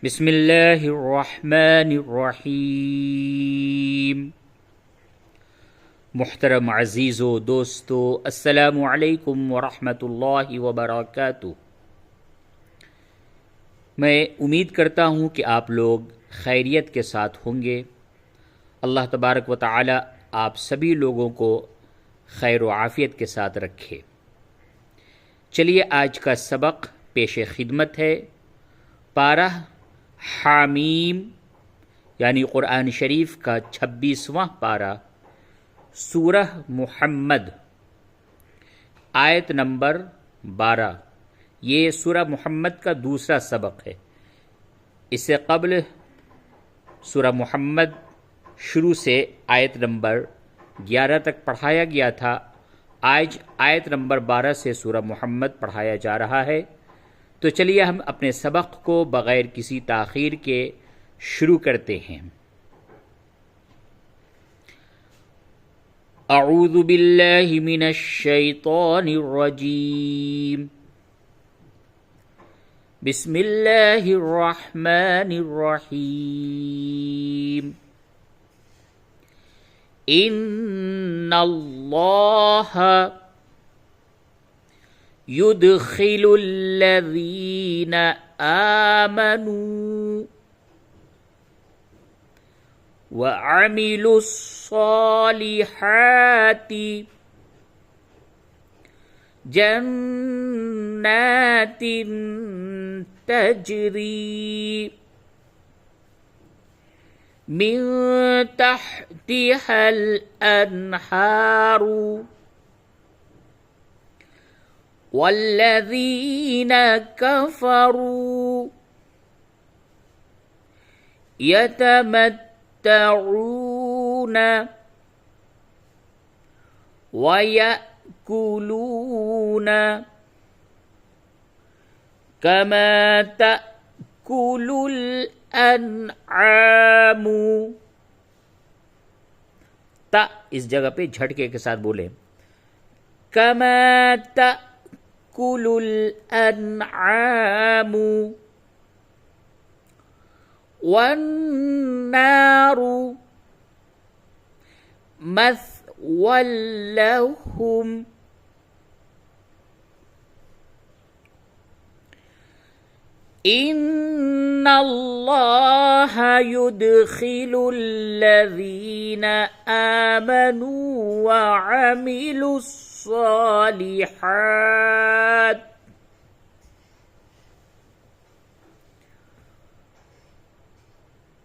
बिस्मिल्लाहिर्रहमानिर्रहीम। मुहतरम अज़ीज़ो दोस्तों, अस्सलामु अलैकुम वरहमतुल्लाहि वबरकातुहू। मैं उम्मीद करता हूँ कि आप लोग खैरियत के साथ होंगे। अल्लाह तबारक व तआला आप सभी लोगों को खैर व आफ़ियत के साथ रखे। चलिए आज का सबक पेश खिदमत है। पारा हामीम यानी क़ुरान शरीफ का 26वां पारा, सूरह मुहम्मद, आयत नंबर 12। ये सूरह मुहम्मद का दूसरा सबक है। इससे कबल सूरह मुहम्मद शुरू से आयत नंबर 11 तक पढ़ाया गया था। आज आयत नंबर 12 से सूरह मुहम्मद पढ़ाया जा रहा है। तो चलिए हम अपने सबक को बग़ैर किसी ताख़ीर के शुरू करते हैं। अऊज़ु बिल्लाहि मिनश शैतानिर रजीम। बिस्मिल्लाहिर रहमानिर रहीम। इन्नल्लाह युदखिलुल्लज़ीना आमनू व अमिलुस्सॉलिहाति जन्नातिन तजरी मिन तहतिहल अन्हारु वल्लज़ीना कफ़रू यतमत्तऊन वयअकुलून कमा तअकुलुल अन्आमु। ता इस जगह पे झटके के साथ बोले, कमा तअकुलुल अन्आमु वन्नारु मथवल लहुम। इन्नल्लाह युदखिलुल्लज़ीना आमनू व अमिलुस्सॉलिहात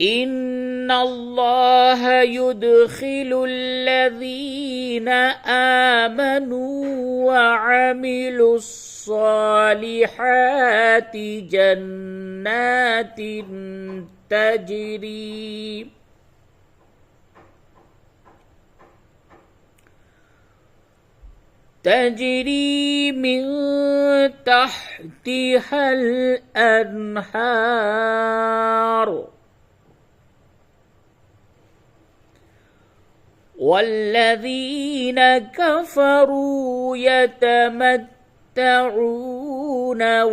इन्नल्लाह युदखिलुल्लज़ीना आमनू व अमिलुस्सॉलिहाति जन्नातिन तजरी मिन तहतिहल अन्हार वल्लज़ीना कफ़रू यतमत्तऊन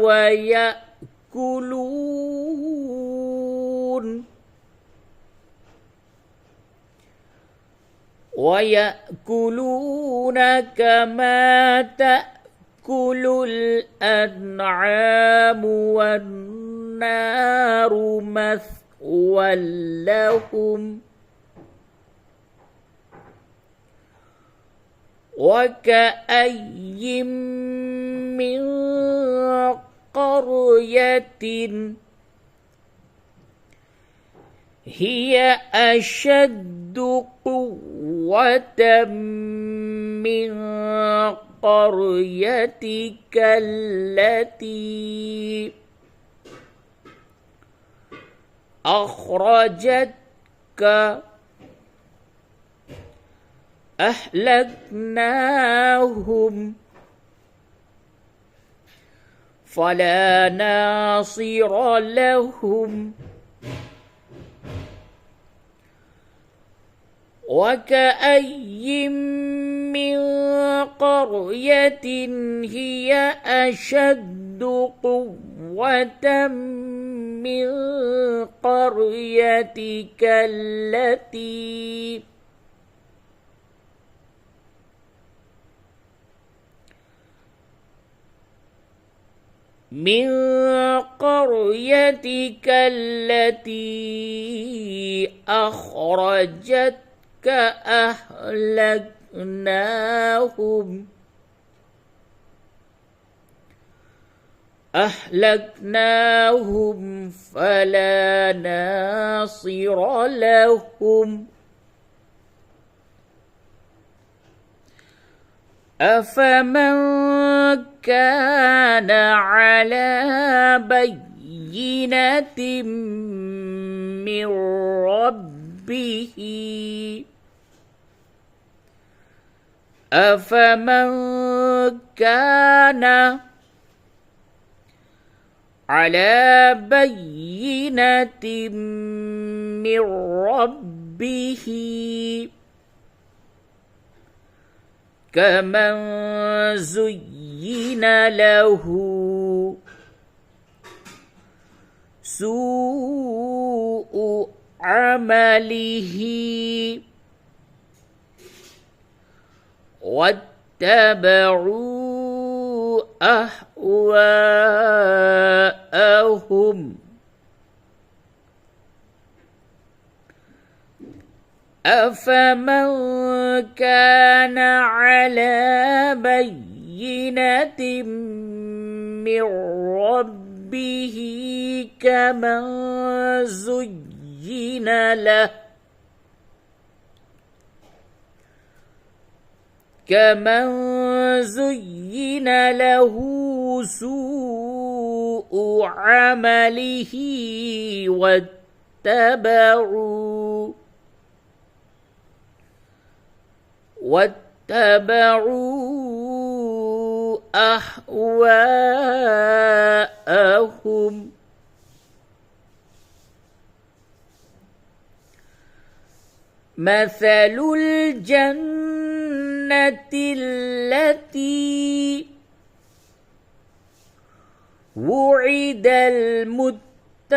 वयअकुलून कमा तअकुलुल अन्आमु वन्नारु मथवल लहुम वकअय्यिम मिन क़र्यतिन हिय अशद्दु क़ुव्वतम मिन क़र्यतिका अल्लती अख़रजतका अहलकनाहुम फला नासिर लहुम वकअय्यिम मिन क़र्यतिन हिय अशद्दु क़ुव्वतम मिन قريتك التي أخرجتك أهلكناهم فلا ناصر لهم أفمن كان على بينة من ربه أفمن كان على بينة من ربه كمن زين له سوء عمله واتبعوا أهواءهم أفمن كان على بينة من ربه كمن زين له سوء عمله واتبعوا أهواءهم مثل الجنة التي وعد المتقون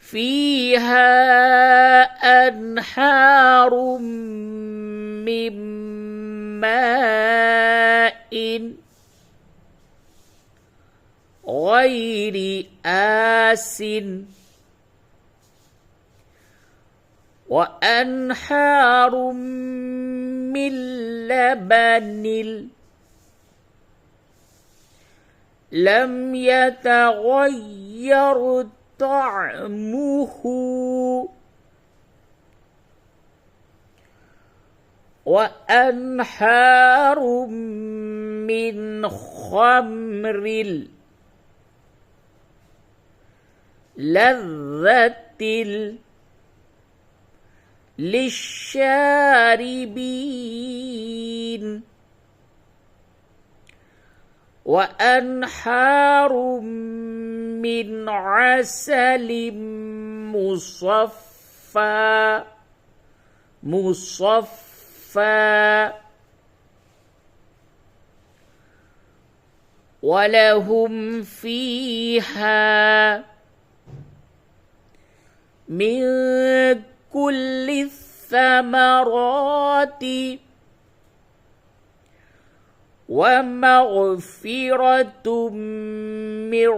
فيها أنهار من ماء غير آسن وأنهار من لبن لم يتغير طعمه وأنهار من خمر لذة للشاربين وأنهار من عسل مصفى ولهم فيها من كل الثمرات ومغفرة من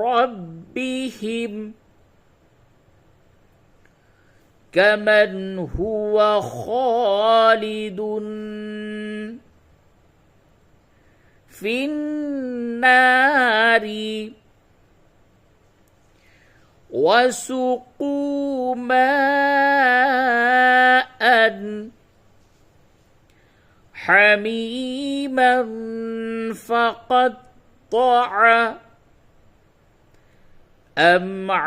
ربهم كمن هو خالد في النار وسقوا ماء حميما فقطع أمعاءهم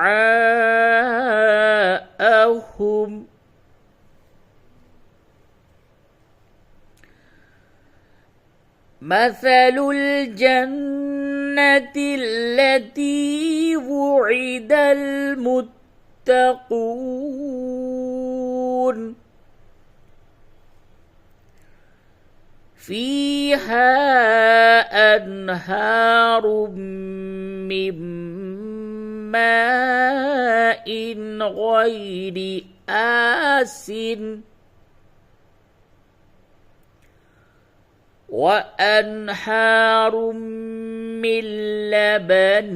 مثل الجنة التي وعد المتقون فيها أنهار من ماء غير آسن وأنهار من لبن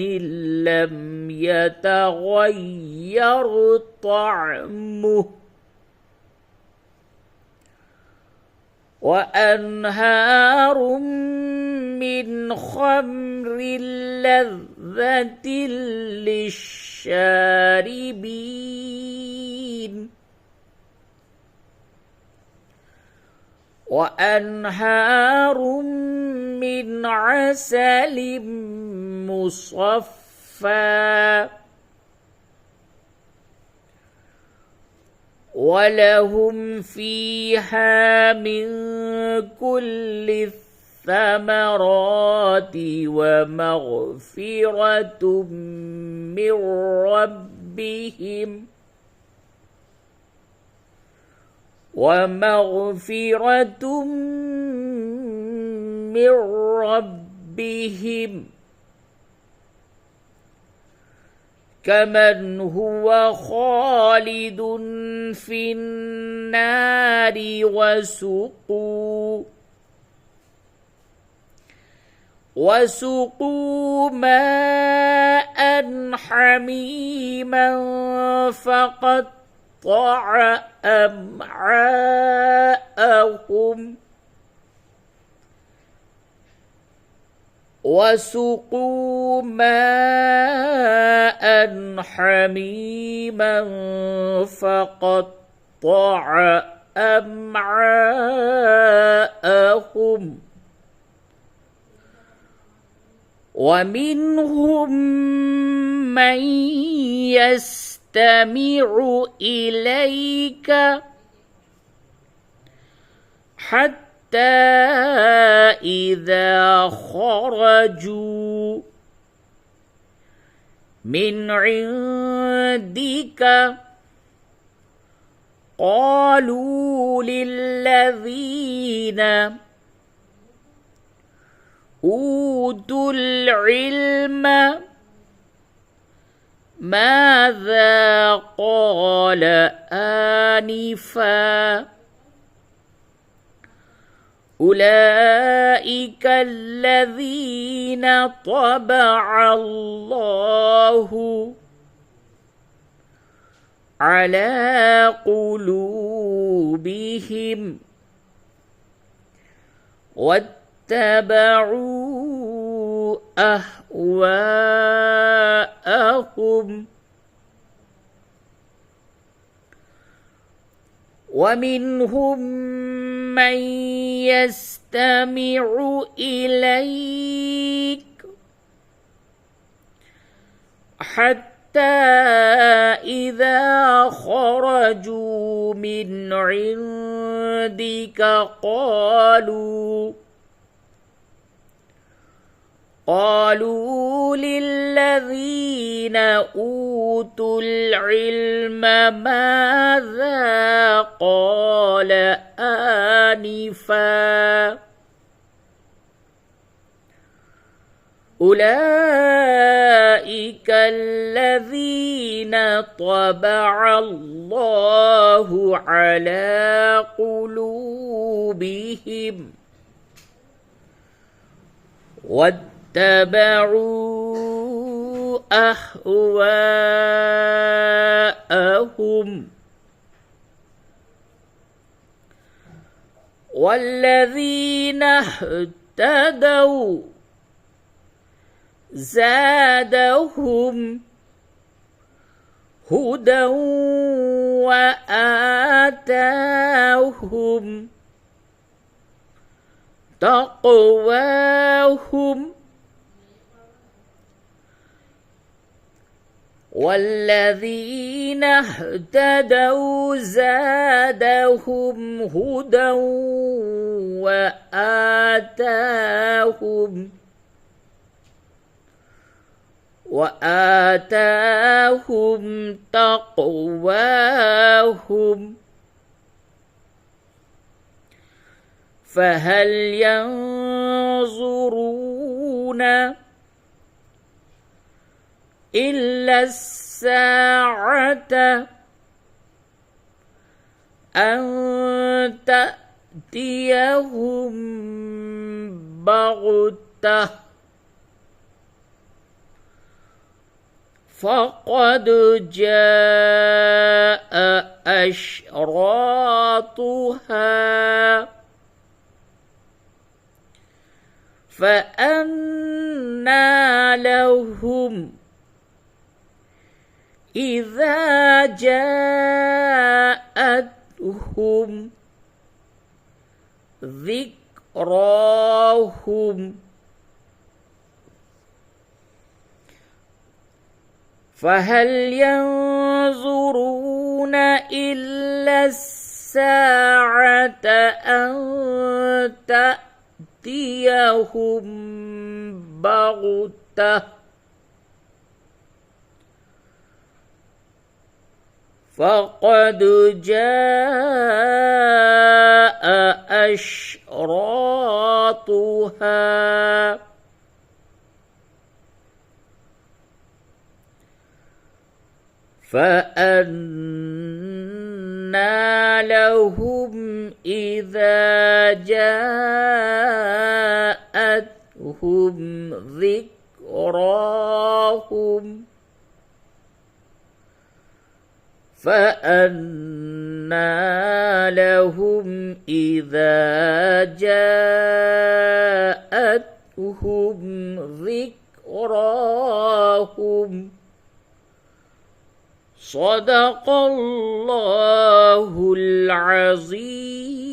لم يتغير طعمه وأنهار من خمر لذة للشاربين وأنهار من عسل مصفى ولهم فيها من كل الثمرات ومغفرة من ربهم كمن هو خالد في النار وسقوا ماء حميما فقطع أمعاءهم وسقوا ماء حميما فقطع أمعاءهم ومنهم من يستمع إليك حتى إذا خرجوا من عندك قالوا للذين أوتوا العلم ماذا قال آنفا أولئك الذين طبع الله على قلوبهم واتبعوا أهواءهم ومنهم من يستمع إليك حتى إذا خرجوا من عندك قالوا للذين أوتوا العلم ماذا قال آنفا أولئك الذين طبع الله على قلوبهم واتبعوا أهواءهم والذين اهتدوا زادهم هدى وآتاهم تقواهم والذين اهتدوا زادهم هدى وآتاهم تقواهم فهل ينظرون إلا الساعة أن تأتيهم بغتة فقد جاء أشراطها فأنى لهم إذا جاءتهم ذكراهم فهل ينظرون إلا الساعة أن تأتيهم بغتة فقد جاء أشراطها فأنى لهم إذا جاءتهم ذكراهم فأنى لهم إذا جاءتهم ذكراهم صدق الله العظيم.